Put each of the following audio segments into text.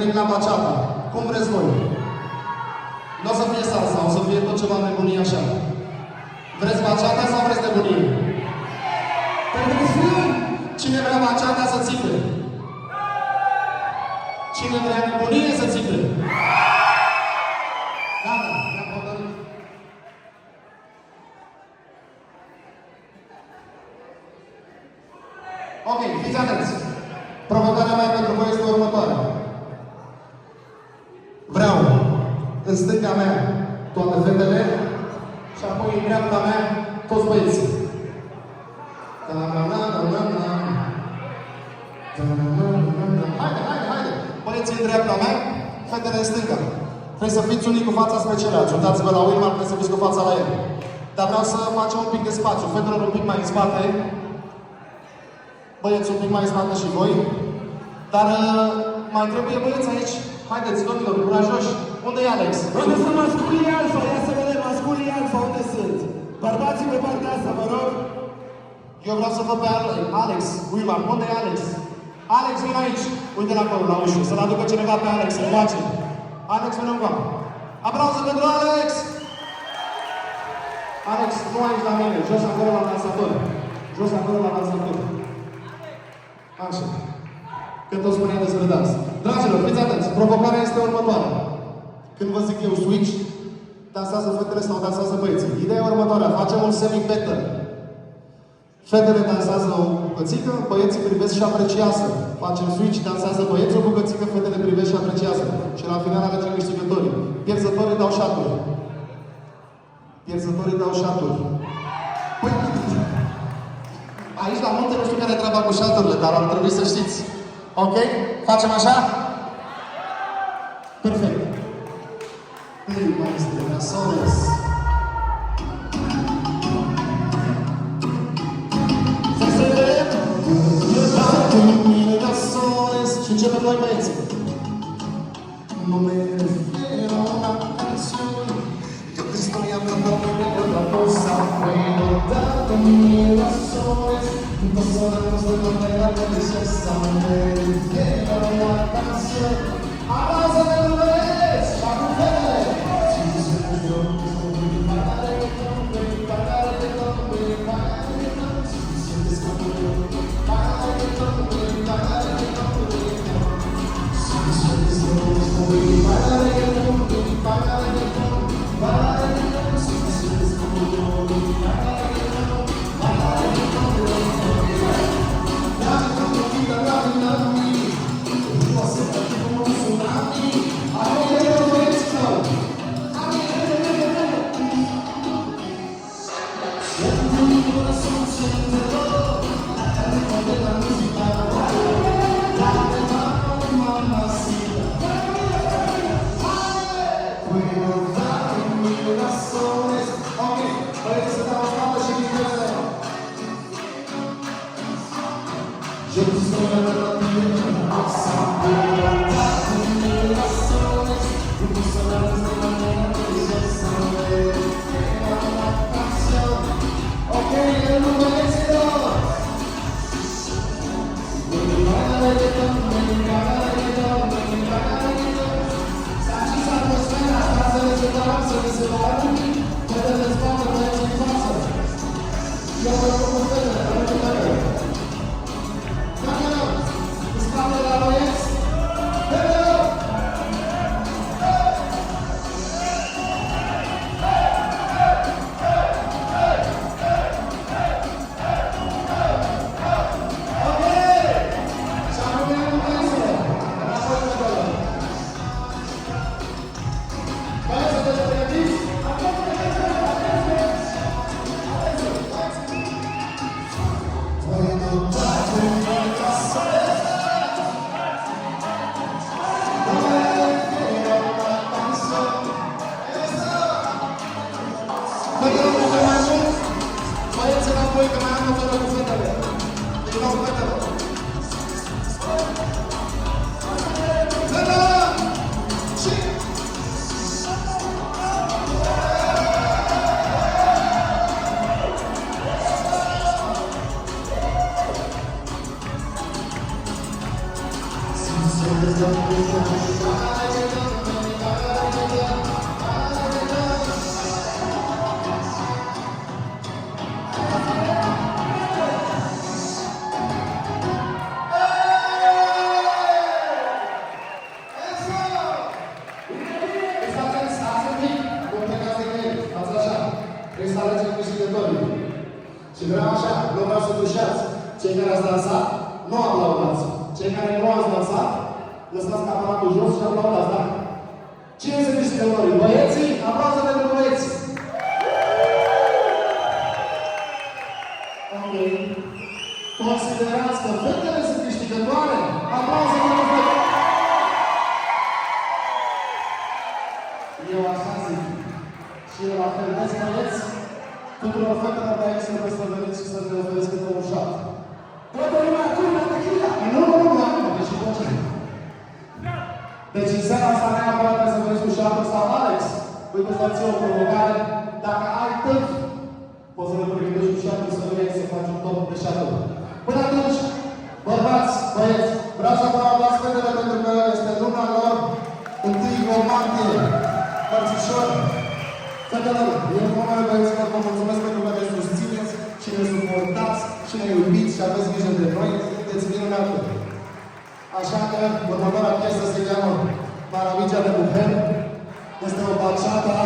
revenim la bachata. Cum vreți voi? Nu o să fie salsa, o să fie tot ceva nebunie așa. Vreți bachata sau vreți nebunie? Cine vrea bachata să țipe? Cine vrea nebunie să țipe? Gata, ne-am hotărât. Ok, fiți atenți. Provocarea mea pentru voi este următoarea. Vreau în stânga mea toate fetele și apoi în dreapta mea toți băieții. Haide! Băieții în dreapta mea, fetele în stânga. Trebuie să fiți unii cu fața spre ceilalți. Uitați-vă la Wilmar, trebuie să fiți cu fața la el. Dar vreau să facem un pic de spațiu. Fetele un pic mai în spate. Băieți un pic mai în spate și voi. Dar mai trebuie băieți aici. Haideți, domnilor, curajoși. Unde e Alex? Unde sunt masculii alfa? Ia să vedem masculii alfa, unde sunt? Bărbații pe partea asta, vă rog. Eu vreau să văd pe Alex. Wilmar, unde e Alex? Alex, vine aici. Uite-l acolo, la ușă. Să-l aducă cineva pe Alex, să-l face. Alex, vine încoa. Aplauze pentru Alex! Alex, nu aici la mine. Jos acolo la dansator. Jos acolo la dansator. Așa. Că tot spunea despre dans. Dragilor, fiți atenți. Provocarea este următoarea. Când vă zic eu switch, dansează fetele sau dansează băieții. Ideea e următoarea. Facem un semi-battle. Fetele dansează o bucățică, băieții privesc și apreciază. Facem switch, dansează băieții o bucățică, fetele privesc și apreciază. Și la final alegem câștigătorii. Pierzătorii dau șaturi. Pierzătorii dau șaturi. Păi, aici la munte nu știu care e treaba cu șaturile, dar ar trebui să știți. Ok? Facem așa? Perfect. Hey, maestre, Rasoles. Și începem noi, băieții. Nu me refiero a una canción. Yo te estoy hablando de otra cosa. Puedo darte mil razones. Juntos sabemos de manera deliciosa. Me refiero a una canción. ¡Aplausos de Luis! ¡Chacufer! Si tú sientes yo, pagaré si tú sientes como yo, pagaré Trebuie să alegem câștigătorii. Și vreau așa, nu vreau să dușați. Cei care ați dansat, nu aplaudați. Cei care nu ați dansat, lăsați aparatul jos și aplaudați, da? Cine sunt câștigătorii? Băieții? Aplauze pentru băieți! Ok. Considerați că fetele sunt câștigătoare? Aplauze pentru fete! Eu așa zic. Și eu la fel, vezi băieți? Tuturor fetelor de aici trebuie să veniți și să ne oferiți câte un șat. Toată lumea acum la tequila! Nu, deci tot ce. Deci în seara asta neapărat trebuie să veniți cu șatul sau Alex. Uite să-ți iau o provocare. Dacă ai tâlp, poți să ne pregătești cu șatul să vei să faci un top de șatul. Până atunci, bărbați, băieți, vreau să aplaudați fetele pentru că este luna lor 1 martie. Mărțișor! Fetelor, eu cu numele băieților vă mulțumesc pentru că ne susțineți și ne suportați și ne iubiți și aveți grijă de noi. Sunteți minunate! Așa că următoarea piesă se cheamă Maravilla de Mujer. Este o bachata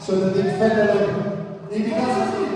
și o dedic fetelor. Invitați să fie!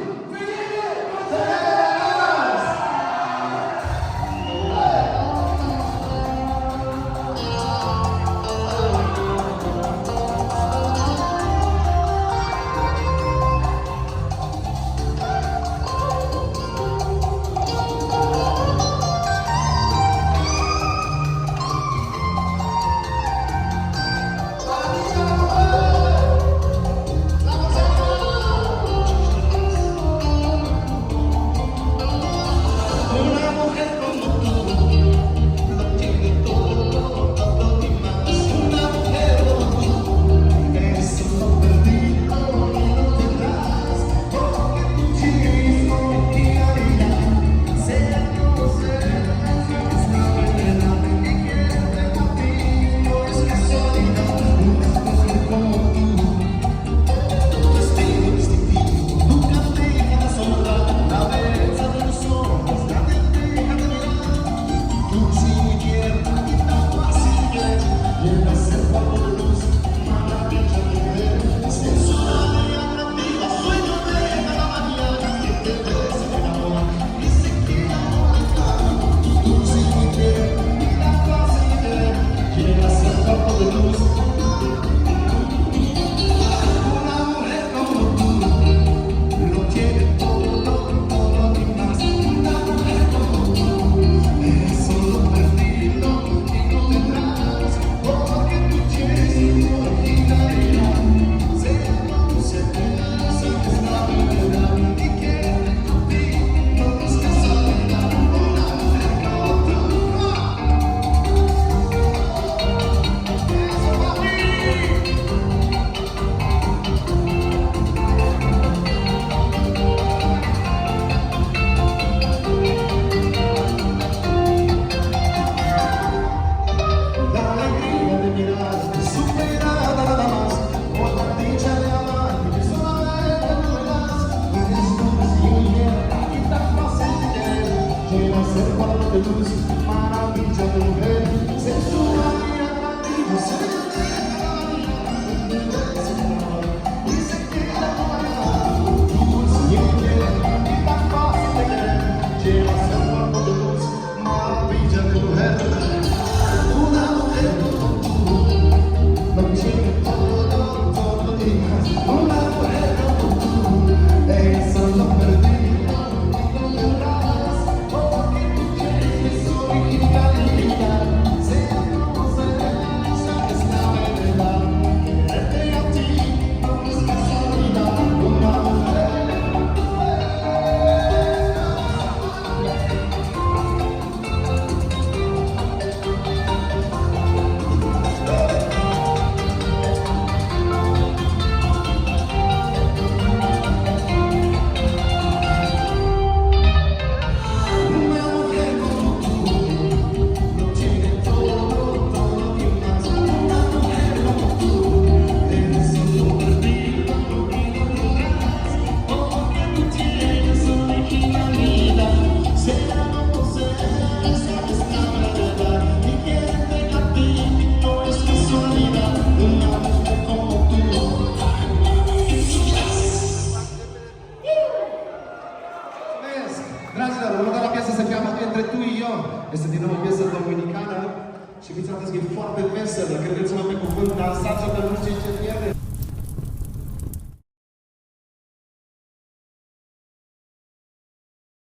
se cheamă Între tu și eu. Este din nou o piesă dominicană și fiți atenți că e foarte veselă. Credeți-mă pe cuvânt, dansați-o că nu știți ce pierde.